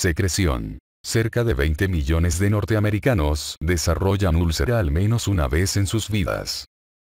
Secreción. Cerca de 20 millones de norteamericanos desarrollan úlcera al menos una vez en sus vidas.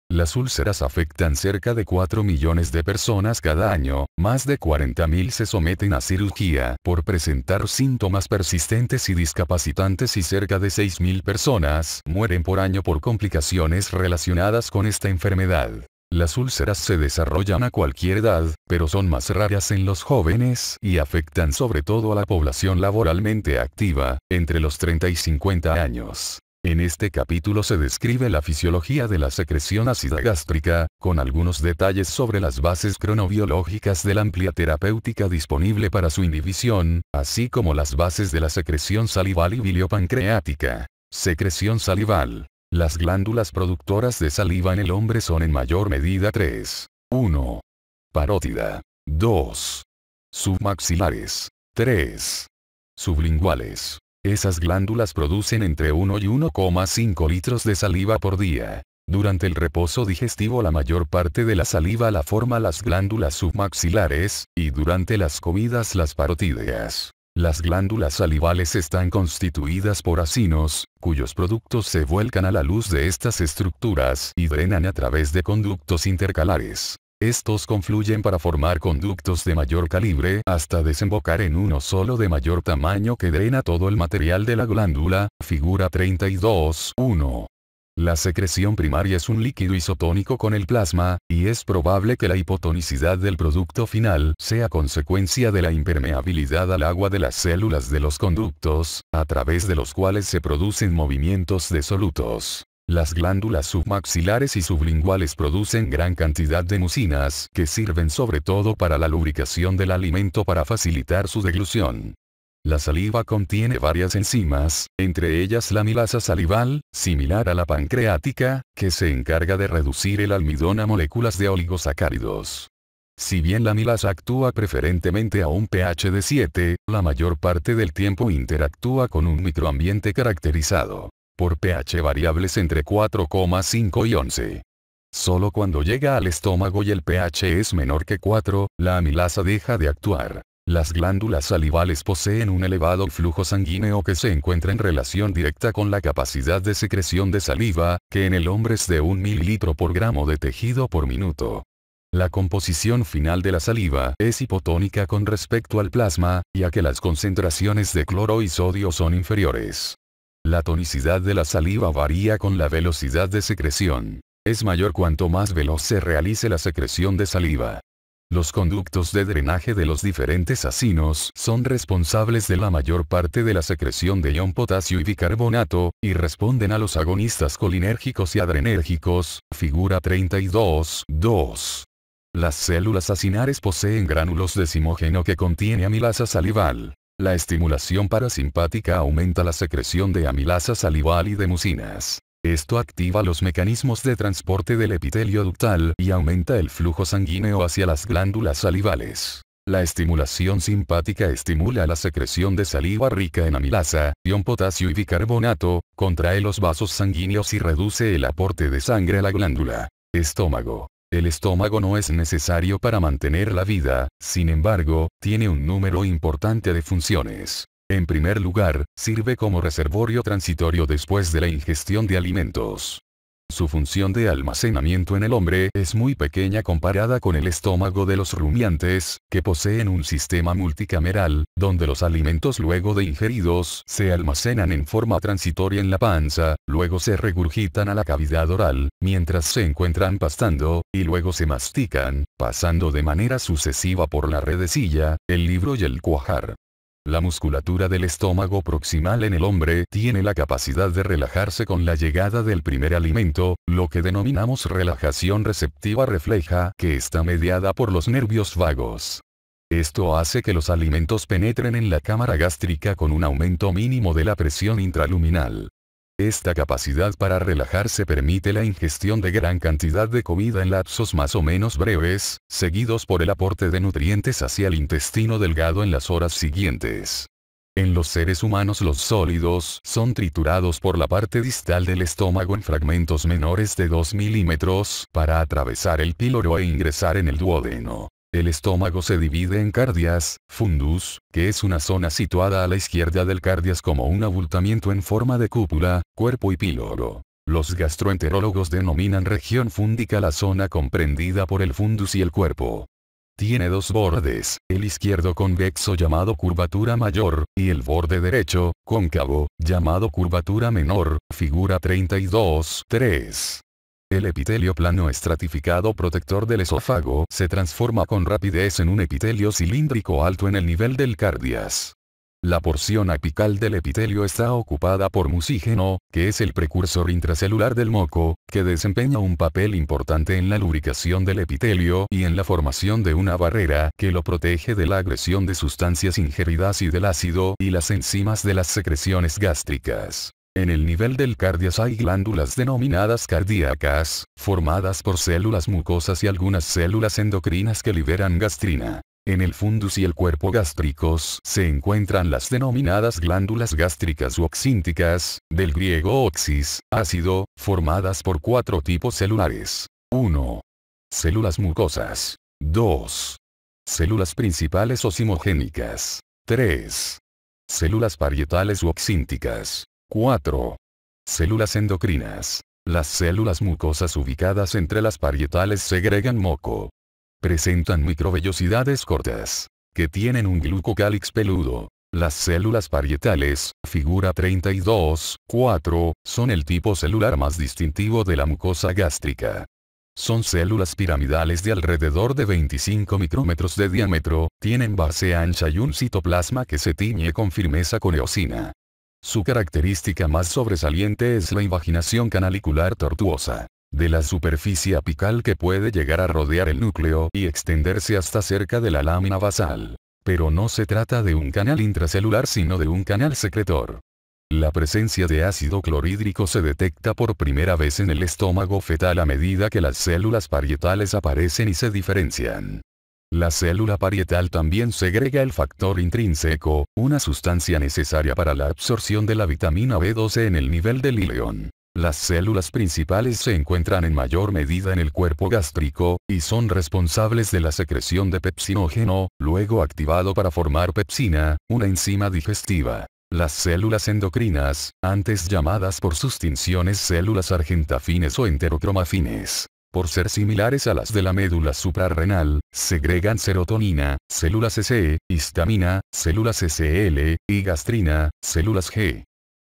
Las úlceras afectan cerca de 4 millones de personas cada año, más de 40.000 se someten a cirugía por presentar síntomas persistentes y discapacitantes y cerca de 6.000 personas mueren por año por complicaciones relacionadas con esta enfermedad. Las úlceras se desarrollan a cualquier edad, pero son más raras en los jóvenes y afectan sobre todo a la población laboralmente activa, entre los 30 y 50 años. En este capítulo se describe la fisiología de la secreción ácida gástrica, con algunos detalles sobre las bases cronobiológicas de la amplia terapéutica disponible para su inhibición, así como las bases de la secreción salival y biliopancreática. Secreción salival. Las glándulas productoras de saliva en el hombre son en mayor medida 3. 1. Parótida. 2. Submaxilares. 3. Sublinguales. Esas glándulas producen entre 1 y 1,5 litros de saliva por día. Durante el reposo digestivo la mayor parte de la saliva la forman las glándulas submaxilares, y durante las comidas las parótidas. Las glándulas salivales están constituidas por acinos, cuyos productos se vuelcan a la luz de estas estructuras y drenan a través de conductos intercalares. Estos confluyen para formar conductos de mayor calibre hasta desembocar en uno solo de mayor tamaño que drena todo el material de la glándula, figura 32.1. La secreción primaria es un líquido isotónico con el plasma, y es probable que la hipotonicidad del producto final sea consecuencia de la impermeabilidad al agua de las células de los conductos, a través de los cuales se producen movimientos de solutos. Las glándulas submaxilares y sublinguales producen gran cantidad de mucinas que sirven sobre todo para la lubricación del alimento para facilitar su deglución. La saliva contiene varias enzimas, entre ellas la amilasa salival, similar a la pancreática, que se encarga de reducir el almidón a moléculas de oligosacáridos. Si bien la amilasa actúa preferentemente a un pH de 7, la mayor parte del tiempo interactúa con un microambiente caracterizado por pH variables entre 4,5 y 11. Solo cuando llega al estómago y el pH es menor que 4, la amilasa deja de actuar. Las glándulas salivales poseen un elevado flujo sanguíneo que se encuentra en relación directa con la capacidad de secreción de saliva, que en el hombre es de 1 mililitro por gramo de tejido por minuto. La composición final de la saliva es hipotónica con respecto al plasma, ya que las concentraciones de cloro y sodio son inferiores. La tonicidad de la saliva varía con la velocidad de secreción. Es mayor cuanto más veloz se realice la secreción de saliva. Los conductos de drenaje de los diferentes acinos son responsables de la mayor parte de la secreción de ion potasio y bicarbonato, y responden a los agonistas colinérgicos y adrenérgicos, figura 32.2. Las células acinares poseen gránulos de zimógeno que contiene amilasa salival. La estimulación parasimpática aumenta la secreción de amilasa salival y de mucinas. Esto activa los mecanismos de transporte del epitelio ductal y aumenta el flujo sanguíneo hacia las glándulas salivales. La estimulación simpática estimula la secreción de saliva rica en amilasa, ion potasio y bicarbonato, contrae los vasos sanguíneos y reduce el aporte de sangre a la glándula. Estómago. El estómago no es necesario para mantener la vida, sin embargo, tiene un número importante de funciones. En primer lugar, sirve como reservorio transitorio después de la ingestión de alimentos. Su función de almacenamiento en el hombre es muy pequeña comparada con el estómago de los rumiantes, que poseen un sistema multicameral, donde los alimentos luego de ingeridos se almacenan en forma transitoria en la panza, luego se regurgitan a la cavidad oral, mientras se encuentran pastando, y luego se mastican, pasando de manera sucesiva por la redecilla, el libro y el cuajar. La musculatura del estómago proximal en el hombre tiene la capacidad de relajarse con la llegada del primer alimento, lo que denominamos relajación receptiva refleja, que está mediada por los nervios vagos. Esto hace que los alimentos penetren en la cámara gástrica con un aumento mínimo de la presión intraluminal. Esta capacidad para relajarse permite la ingestión de gran cantidad de comida en lapsos más o menos breves, seguidos por el aporte de nutrientes hacia el intestino delgado en las horas siguientes. En los seres humanos los sólidos son triturados por la parte distal del estómago en fragmentos menores de 2 milímetros para atravesar el píloro e ingresar en el duodeno. El estómago se divide en cardias, fundus, que es una zona situada a la izquierda del cardias como un abultamiento en forma de cúpula, cuerpo y píloro. Los gastroenterólogos denominan región fúndica la zona comprendida por el fundus y el cuerpo. Tiene dos bordes, el izquierdo convexo llamado curvatura mayor, y el borde derecho, cóncavo, llamado curvatura menor, figura 32.3. El epitelio plano estratificado protector del esófago se transforma con rapidez en un epitelio cilíndrico alto en el nivel del cardias. La porción apical del epitelio está ocupada por mucígeno, que es el precursor intracelular del moco, que desempeña un papel importante en la lubricación del epitelio y en la formación de una barrera que lo protege de la agresión de sustancias ingeridas y del ácido y las enzimas de las secreciones gástricas. En el nivel del cardias hay glándulas denominadas cardíacas, formadas por células mucosas y algunas células endocrinas que liberan gastrina. En el fundus y el cuerpo gástricos se encuentran las denominadas glándulas gástricas u oxínticas, del griego oxis, ácido, formadas por 4 tipos celulares. 1. Células mucosas. 2. Células principales o simogénicas. 3. Células parietales u oxínticas. 4. Células endocrinas. Las células mucosas ubicadas entre las parietales segregan moco. Presentan microvellosidades cortas, que tienen un glucocálix peludo. Las células parietales, figura 32.4, son el tipo celular más distintivo de la mucosa gástrica. Son células piramidales de alrededor de 25 micrómetros de diámetro, tienen base ancha y un citoplasma que se tiñe con firmeza con eosina. Su característica más sobresaliente es la invaginación canalicular tortuosa de la superficie apical que puede llegar a rodear el núcleo y extenderse hasta cerca de la lámina basal. Pero no se trata de un canal intracelular sino de un canal secretor. La presencia de ácido clorhídrico se detecta por primera vez en el estómago fetal a medida que las células parietales aparecen y se diferencian. La célula parietal también segrega el factor intrínseco, una sustancia necesaria para la absorción de la vitamina B12 en el nivel del ileón. Las células principales se encuentran en mayor medida en el cuerpo gástrico, y son responsables de la secreción de pepsinógeno, luego activado para formar pepsina, una enzima digestiva. Las células endocrinas, antes llamadas por sus tinciones células argentafines o enterocromafines, por ser similares a las de la médula suprarrenal, segregan serotonina, células S, histamina, células SL, y gastrina, células G.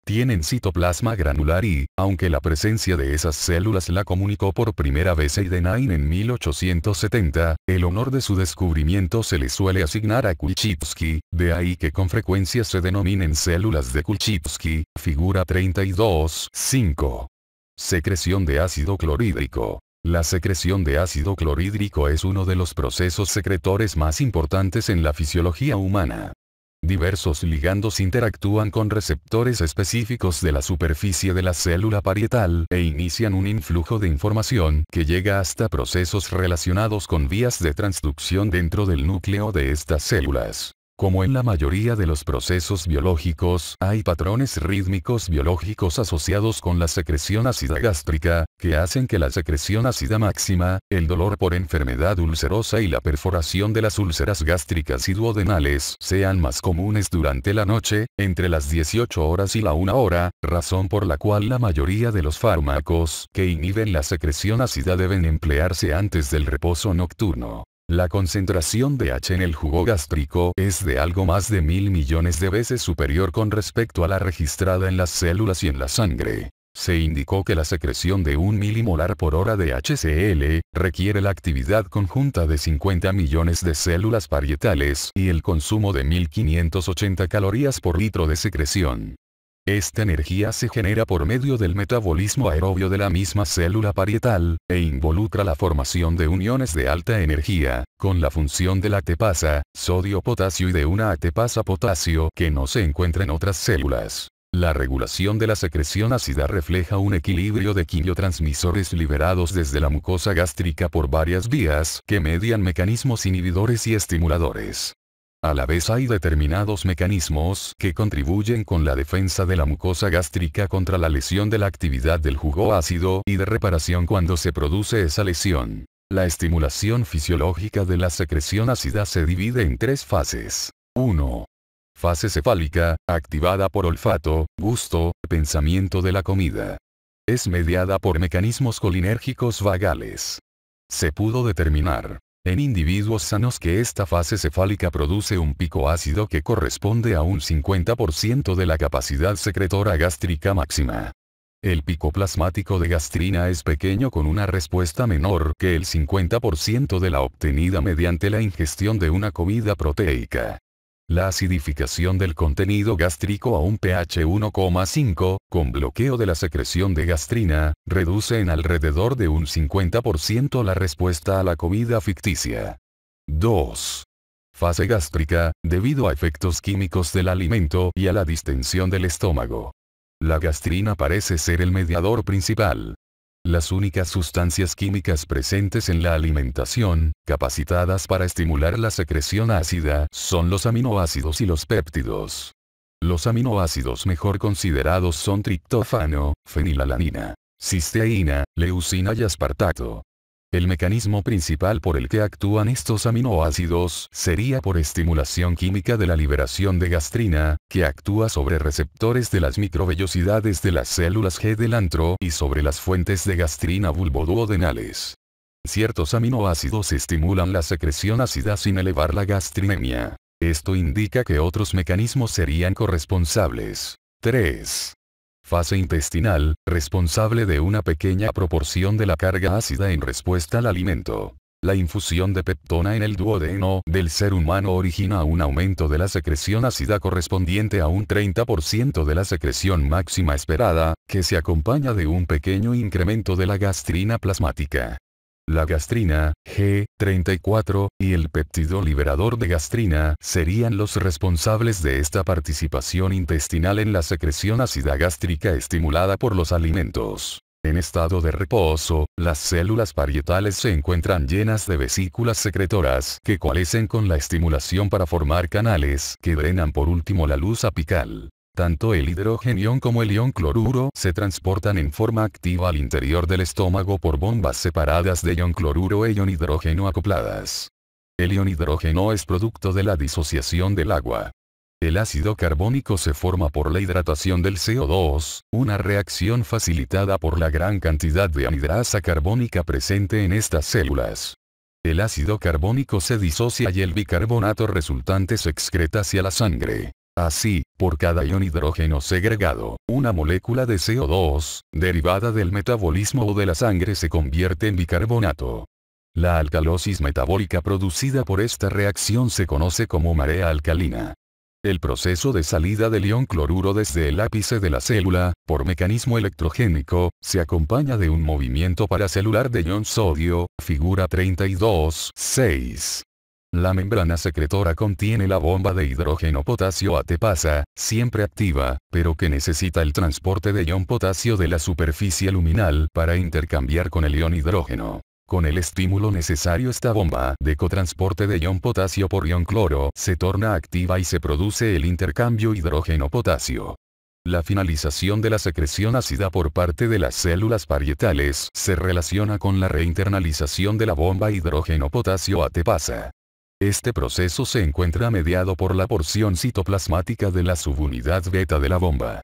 Tienen citoplasma granular y, aunque la presencia de esas células la comunicó por primera vez Heidenhain en 1870, el honor de su descubrimiento se le suele asignar a Kulczycki, de ahí que con frecuencia se denominen células de Kulczycki, figura 32.5. Secreción de ácido clorhídrico. La secreción de ácido clorhídrico es uno de los procesos secretores más importantes en la fisiología humana. Diversos ligandos interactúan con receptores específicos de la superficie de la célula parietal e inician un influjo de información que llega hasta procesos relacionados con vías de transducción dentro del núcleo de estas células. Como en la mayoría de los procesos biológicos, hay patrones rítmicos biológicos asociados con la secreción ácida gástrica, que hacen que la secreción ácida máxima, el dolor por enfermedad ulcerosa y la perforación de las úlceras gástricas y duodenales sean más comunes durante la noche, entre las 18 horas y la 1 hora, razón por la cual la mayoría de los fármacos que inhiben la secreción ácida deben emplearse antes del reposo nocturno. La concentración de H en el jugo gástrico es de algo más de 1000 millones de veces superior con respecto a la registrada en las células y en la sangre. Se indicó que la secreción de 1 milimolar por hora de HCl requiere la actividad conjunta de 50 millones de células parietales y el consumo de 1580 calorías por litro de secreción. Esta energía se genera por medio del metabolismo aerobio de la misma célula parietal, e involucra la formación de uniones de alta energía, con la función de la ATPasa, sodio-potasio y de una ATPasa-potasio que no se encuentra en otras células. La regulación de la secreción ácida refleja un equilibrio de quimiotransmisores liberados desde la mucosa gástrica por varias vías que median mecanismos inhibidores y estimuladores. A la vez hay determinados mecanismos que contribuyen con la defensa de la mucosa gástrica contra la lesión de la actividad del jugo ácido y de reparación cuando se produce esa lesión. La estimulación fisiológica de la secreción ácida se divide en tres fases. 1. Fase cefálica, activada por olfato, gusto, pensamiento de la comida. Es mediada por mecanismos colinérgicos vagales. Se pudo determinar en individuos sanos que esta fase cefálica produce un pico ácido que corresponde a un 50% de la capacidad secretora gástrica máxima. El pico plasmático de gastrina es pequeño con una respuesta menor que el 50% de la obtenida mediante la ingestión de una comida proteica. La acidificación del contenido gástrico a un pH 1,5, con bloqueo de la secreción de gastrina, reduce en alrededor de un 50% la respuesta a la comida ficticia. 2. Fase gástrica, debido a efectos químicos del alimento y a la distensión del estómago. La gastrina parece ser el mediador principal. Las únicas sustancias químicas presentes en la alimentación, capacitadas para estimular la secreción ácida, son los aminoácidos y los péptidos. Los aminoácidos mejor considerados son triptófano, fenilalanina, cisteína, leucina y aspartato. El mecanismo principal por el que actúan estos aminoácidos sería por estimulación química de la liberación de gastrina, que actúa sobre receptores de las microvellosidades de las células G del antro y sobre las fuentes de gastrina bulboduodenales. Ciertos aminoácidos estimulan la secreción ácida sin elevar la gastrinemia. Esto indica que otros mecanismos serían corresponsables. 3. Fase intestinal, responsable de una pequeña proporción de la carga ácida en respuesta al alimento. La infusión de peptona en el duodeno del ser humano origina un aumento de la secreción ácida correspondiente a un 30% de la secreción máxima esperada, que se acompaña de un pequeño incremento de la gastrina plasmática. La gastrina, G34, y el péptido liberador de gastrina serían los responsables de esta participación intestinal en la secreción ácida gástrica estimulada por los alimentos. En estado de reposo, las células parietales se encuentran llenas de vesículas secretoras que coalescen con la estimulación para formar canales que drenan por último la luz apical. Tanto el hidrogeno como el ion cloruro se transportan en forma activa al interior del estómago por bombas separadas de ion cloruro e ion hidrógeno acopladas. El ion hidrógeno es producto de la disociación del agua. El ácido carbónico se forma por la hidratación del CO2, una reacción facilitada por la gran cantidad de anhidrasa carbónica presente en estas células. El ácido carbónico se disocia y el bicarbonato resultante se excreta hacia la sangre. Así, por cada ion hidrógeno segregado, una molécula de CO2, derivada del metabolismo o de la sangre se convierte en bicarbonato. La alcalosis metabólica producida por esta reacción se conoce como marea alcalina. El proceso de salida del ion cloruro desde el ápice de la célula, por mecanismo electrogénico, se acompaña de un movimiento paracelular de ion sodio, figura 32.6. La membrana secretora contiene la bomba de hidrógeno potasio ATPasa, siempre activa, pero que necesita el transporte de ion potasio de la superficie luminal para intercambiar con el ion hidrógeno. Con el estímulo necesario esta bomba de cotransporte de ion potasio por ion cloro se torna activa y se produce el intercambio hidrógeno-potasio. La finalización de la secreción ácida por parte de las células parietales se relaciona con la reinternalización de la bomba hidrógeno-potasio ATPasa. Este proceso se encuentra mediado por la porción citoplasmática de la subunidad beta de la bomba.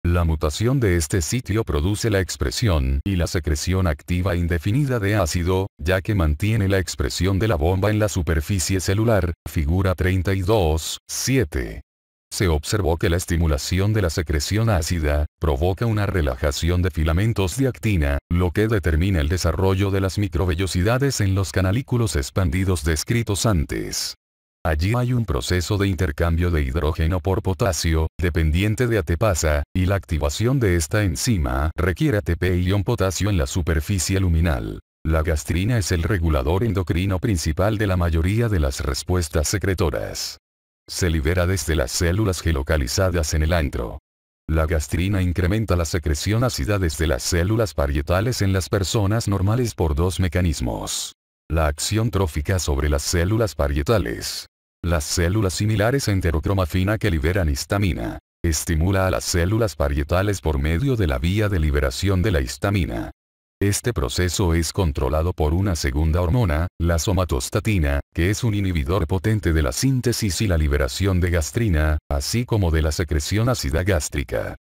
La mutación de este sitio produce la expresión y la secreción activa indefinida de ácido, ya que mantiene la expresión de la bomba en la superficie celular, figura 32.7. Se observó que la estimulación de la secreción ácida provoca una relajación de filamentos de actina, lo que determina el desarrollo de las microvellosidades en los canalículos expandidos descritos antes. Allí hay un proceso de intercambio de hidrógeno por potasio, dependiente de ATPasa, y la activación de esta enzima requiere ATP y ion potasio en la superficie luminal. La gastrina es el regulador endocrino principal de la mayoría de las respuestas secretoras. Se libera desde las células G localizadas en el antro. La gastrina incrementa la secreción ácida desde las células parietales en las personas normales por dos mecanismos. La acción trófica sobre las células parietales. Las células similares a enterocromafina que liberan histamina. Estimula a las células parietales por medio de la vía de liberación de la histamina. Este proceso es controlado por una segunda hormona, la somatostatina, que es un inhibidor potente de la síntesis y la liberación de gastrina, así como de la secreción ácida gástrica.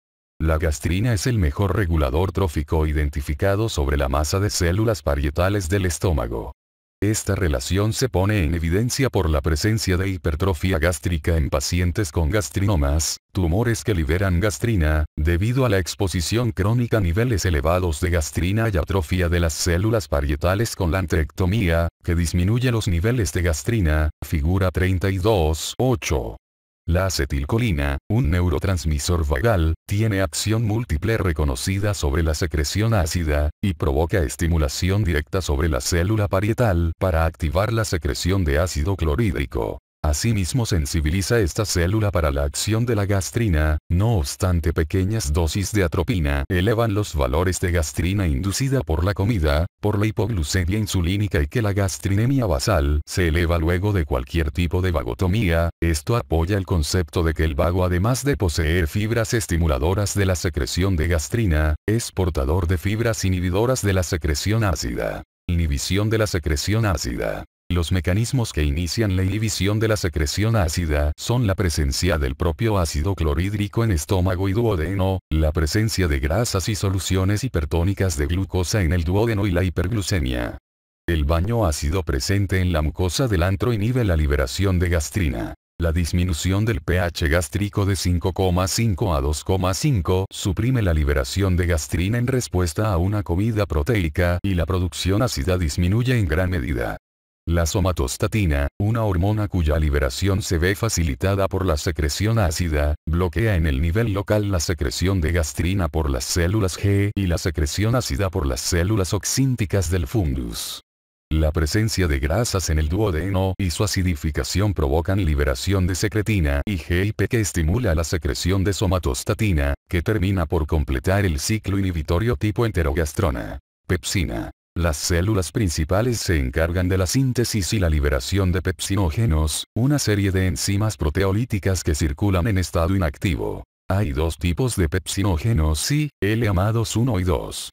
La gastrina es el mejor regulador trófico identificado sobre la masa de células parietales del estómago. Esta relación se pone en evidencia por la presencia de hipertrofia gástrica en pacientes con gastrinomas, tumores que liberan gastrina, debido a la exposición crónica a niveles elevados de gastrina y atrofia de las células parietales con la antrectomía, que disminuye los niveles de gastrina, figura 32.8. La acetilcolina, un neurotransmisor vagal, tiene acción múltiple reconocida sobre la secreción ácida, y provoca estimulación directa sobre la célula parietal para activar la secreción de ácido clorhídrico. Asimismo sensibiliza esta célula para la acción de la gastrina, no obstante pequeñas dosis de atropina elevan los valores de gastrina inducida por la comida, por la hipoglucemia insulínica y que la gastrinemia basal se eleva luego de cualquier tipo de vagotomía. Esto apoya el concepto de que el vago, además de poseer fibras estimuladoras de la secreción de gastrina, es portador de fibras inhibidoras de la secreción ácida. Inhibición de la secreción ácida. Los mecanismos que inician la inhibición de la secreción ácida son la presencia del propio ácido clorhídrico en estómago y duodeno, la presencia de grasas y soluciones hipertónicas de glucosa en el duodeno y la hiperglucemia. El baño ácido presente en la mucosa del antro inhibe la liberación de gastrina. La disminución del pH gástrico de 5,5 a 2,5 suprime la liberación de gastrina en respuesta a una comida proteica y la producción ácida disminuye en gran medida. La somatostatina, una hormona cuya liberación se ve facilitada por la secreción ácida, bloquea en el nivel local la secreción de gastrina por las células G y la secreción ácida por las células oxínticas del fundus. La presencia de grasas en el duodeno y su acidificación provocan liberación de secretina y GIP que estimula la secreción de somatostatina, que termina por completar el ciclo inhibitorio tipo enterogastrona. Pepsina. Las células principales se encargan de la síntesis y la liberación de pepsinógenos, una serie de enzimas proteolíticas que circulan en estado inactivo. Hay dos tipos de pepsinógenos y, llamados 1 y 2.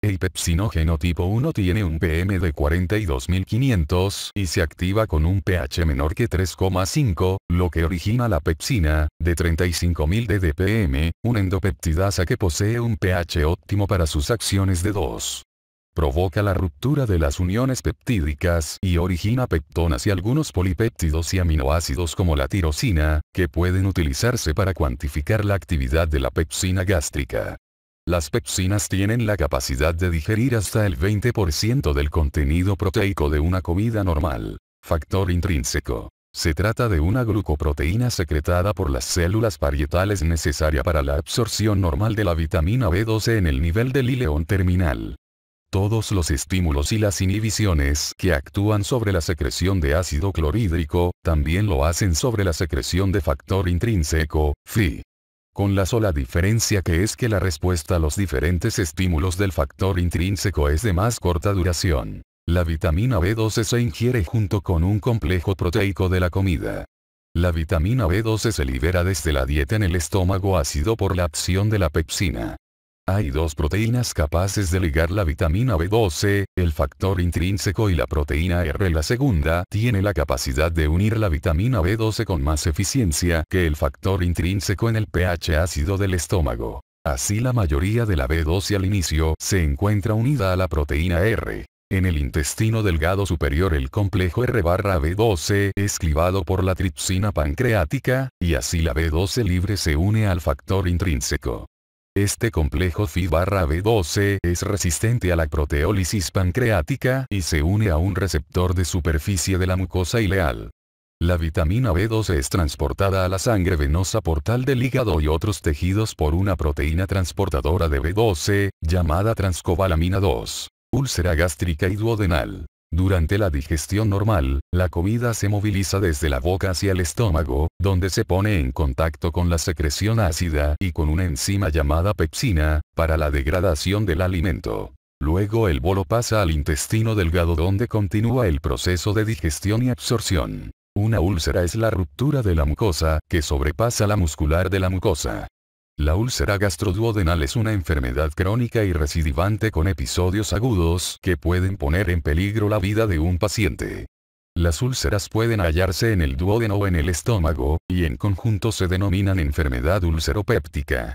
El pepsinógeno tipo 1 tiene un pm de 42.500 y se activa con un pH menor que 3,5, lo que origina la pepsina, de 35.000 ddpm, una endopeptidasa que posee un pH óptimo para sus acciones de 2. Provoca la ruptura de las uniones peptídicas y origina peptonas y algunos polipéptidos y aminoácidos como la tirosina, que pueden utilizarse para cuantificar la actividad de la pepsina gástrica. Las pepsinas tienen la capacidad de digerir hasta el 20% del contenido proteico de una comida normal. Factor intrínseco. Se trata de una glucoproteína secretada por las células parietales necesaria para la absorción normal de la vitamina B12 en el nivel del ileón terminal. Todos los estímulos y las inhibiciones que actúan sobre la secreción de ácido clorhídrico, también lo hacen sobre la secreción de factor intrínseco, Phi. Con la sola diferencia que es que la respuesta a los diferentes estímulos del factor intrínseco es de más corta duración. La vitamina B12 se ingiere junto con un complejo proteico de la comida. La vitamina B12 se libera desde la dieta en el estómago ácido por la acción de la pepsina. Hay dos proteínas capaces de ligar la vitamina B12, el factor intrínseco y la proteína R. La segunda tiene la capacidad de unir la vitamina B12 con más eficiencia que el factor intrínseco en el pH ácido del estómago. Así la mayoría de la B12 al inicio se encuentra unida a la proteína R. En el intestino delgado superior el complejo R/B12 es clivado por la tripsina pancreática, y así la B12 libre se une al factor intrínseco. Este complejo Phi/B12 es resistente a la proteólisis pancreática y se une a un receptor de superficie de la mucosa ileal. La vitamina B12 es transportada a la sangre venosa portal del hígado y otros tejidos por una proteína transportadora de B12, llamada transcobalamina 2. Úlcera gástrica y duodenal. Durante la digestión normal, la comida se moviliza desde la boca hacia el estómago, donde se pone en contacto con la secreción ácida y con una enzima llamada pepsina, para la degradación del alimento. Luego el bolo pasa al intestino delgado donde continúa el proceso de digestión y absorción. Una úlcera es la ruptura de la mucosa, que sobrepasa la muscular de la mucosa. La úlcera gastroduodenal es una enfermedad crónica y recidivante con episodios agudos que pueden poner en peligro la vida de un paciente. Las úlceras pueden hallarse en el duodeno o en el estómago, y en conjunto se denominan enfermedad ulceropéptica.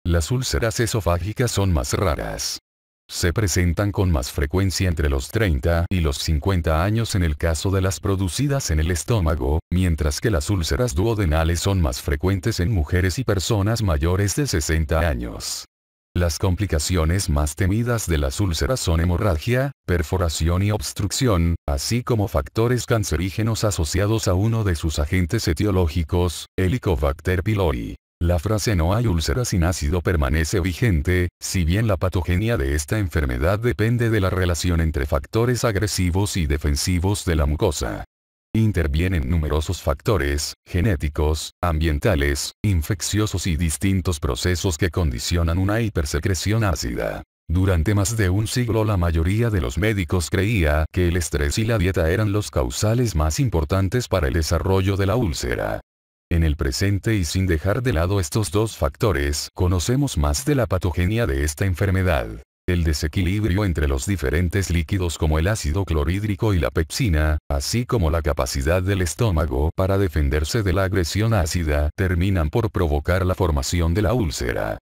Las úlceras esofágicas son más raras. Se presentan con más frecuencia entre los 30 y los 50 años en el caso de las producidas en el estómago, mientras que las úlceras duodenales son más frecuentes en mujeres y personas mayores de 60 años. Las complicaciones más temidas de las úlceras son hemorragia, perforación y obstrucción, así como factores cancerígenos asociados a uno de sus agentes etiológicos, Helicobacter pylori. La frase "no hay úlcera sin ácido" permanece vigente, si bien la patogenia de esta enfermedad depende de la relación entre factores agresivos y defensivos de la mucosa. Intervienen numerosos factores, genéticos, ambientales, infecciosos y distintos procesos que condicionan una hipersecreción ácida. Durante más de un siglo la mayoría de los médicos creía que el estrés y la dieta eran los causales más importantes para el desarrollo de la úlcera. En el presente y sin dejar de lado estos dos factores, conocemos más de la patogenia de esta enfermedad. El desequilibrio entre los diferentes líquidos como el ácido clorhídrico y la pepsina, así como la capacidad del estómago para defenderse de la agresión ácida, terminan por provocar la formación de la úlcera.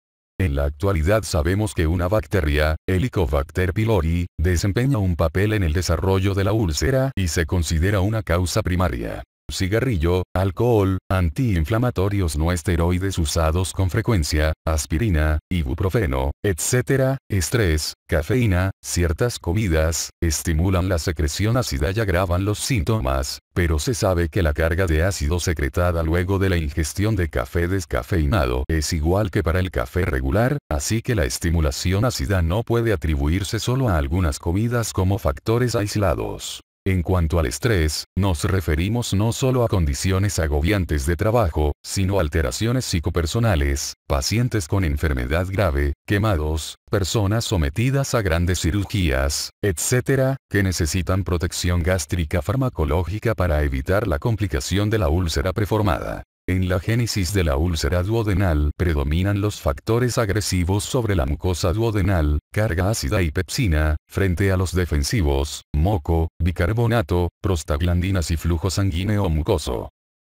En la actualidad sabemos que una bacteria, Helicobacter pylori, desempeña un papel en el desarrollo de la úlcera y se considera una causa primaria. Cigarrillo, alcohol, antiinflamatorios no esteroides usados con frecuencia, aspirina, ibuprofeno, etc., estrés, cafeína, ciertas comidas, estimulan la secreción ácida y agravan los síntomas, pero se sabe que la carga de ácido secretada luego de la ingestión de café descafeinado es igual que para el café regular, así que la estimulación ácida no puede atribuirse solo a algunas comidas como factores aislados. En cuanto al estrés, nos referimos no solo a condiciones agobiantes de trabajo, sino a alteraciones psicopersonales, pacientes con enfermedad grave, quemados, personas sometidas a grandes cirugías, etc., que necesitan protección gástrica farmacológica para evitar la complicación de la úlcera preformada. En la génesis de la úlcera duodenal predominan los factores agresivos sobre la mucosa duodenal, carga ácida y pepsina, frente a los defensivos, moco, bicarbonato, prostaglandinas y flujo sanguíneo mucoso.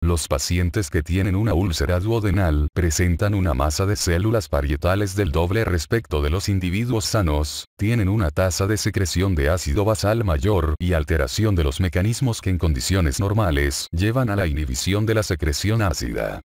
Los pacientes que tienen una úlcera duodenal presentan una masa de células parietales del doble respecto de los individuos sanos, tienen una tasa de secreción de ácido basal mayor y alteración de los mecanismos que en condiciones normales llevan a la inhibición de la secreción ácida.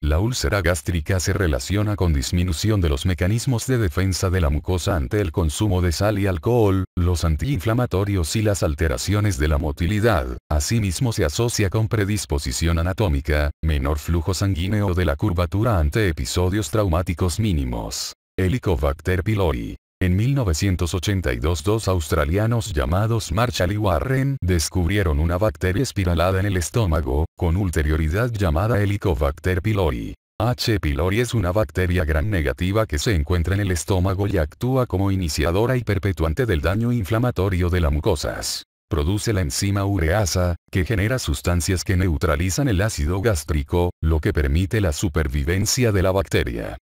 La úlcera gástrica se relaciona con disminución de los mecanismos de defensa de la mucosa ante el consumo de sal y alcohol, los antiinflamatorios y las alteraciones de la motilidad. Asimismo se asocia con predisposición anatómica, menor flujo sanguíneo de la curvatura ante episodios traumáticos mínimos. Helicobacter pylori. En 1982 dos australianos llamados Marshall y Warren descubrieron una bacteria espiralada en el estómago, con ulterioridad llamada Helicobacter pylori. H. pylori es una bacteria gram negativa que se encuentra en el estómago y actúa como iniciadora y perpetuante del daño inflamatorio de las mucosas. Produce la enzima ureasa, que genera sustancias que neutralizan el ácido gástrico, lo que permite la supervivencia de la bacteria.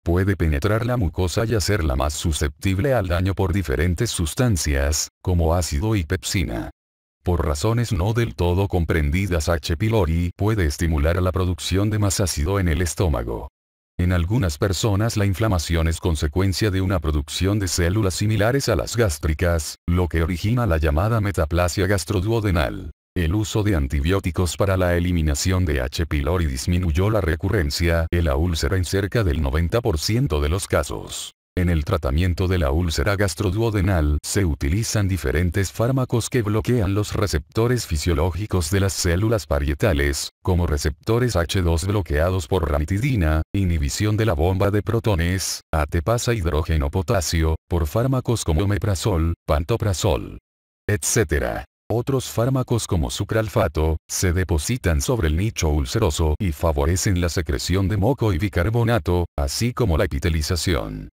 Puede penetrar la mucosa y hacerla más susceptible al daño por diferentes sustancias, como ácido y pepsina. Por razones no del todo comprendidas, H. pylori puede estimular a la producción de más ácido en el estómago. En algunas personas la inflamación es consecuencia de una producción de células similares a las gástricas, lo que origina la llamada metaplasia gastroduodenal. El uso de antibióticos para la eliminación de H. pylori disminuyó la recurrencia de la úlcera en cerca del 90% de los casos. En el tratamiento de la úlcera gastroduodenal se utilizan diferentes fármacos que bloquean los receptores fisiológicos de las células parietales, como receptores H2 bloqueados por ranitidina, inhibición de la bomba de protones, ATPasa hidrógeno potasio, por fármacos como omeprazol, pantoprazol, etc. Otros fármacos como sucralfato, se depositan sobre el nicho ulceroso y favorecen la secreción de moco y bicarbonato, así como la epitelización.